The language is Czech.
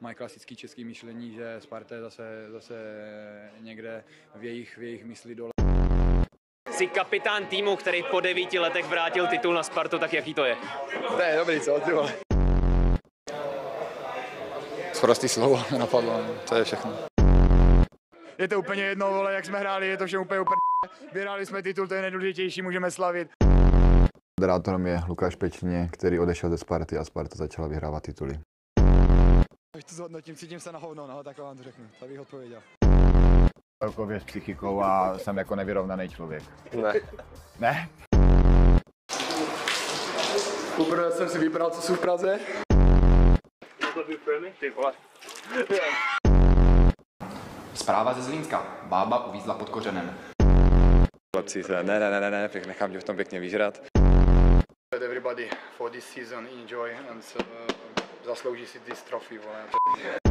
mají klasické české myšlení, že Sparta je zase někde v jejich mysli dole. Jsi kapitán týmu, který po 9 letech vrátil titul na Spartu, tak jaký to je? To je dobrý, co ty vole? Sprostý slovo nenapadlo, to je všechno. Je to úplně jedno, vole, jak jsme hráli, je to všem úplně vyhráli jsme titul, to je nejdůležitější, můžeme slavit. Moderátorem je Lukáš Pečně, který odešel ze Sparty a Sparta začala vyhrávat tituly. Až to zhodnotím, cítím se na hovno, no, tak vám to řeknu, tak bych odpověděl. Celkově s psychikou a jsem jako nevyrovnaný člověk. Ne. Ne? Poprvé jsem si vybral, co jsou v Praze. Ty vole. Zpráva ze Zlínska. Bába uvízla pod kořenem. Chlapci, ne, nechám tě v tom pěkně vyžrat. Everybody for this season enjoy and zaslouží si this trophy, vole.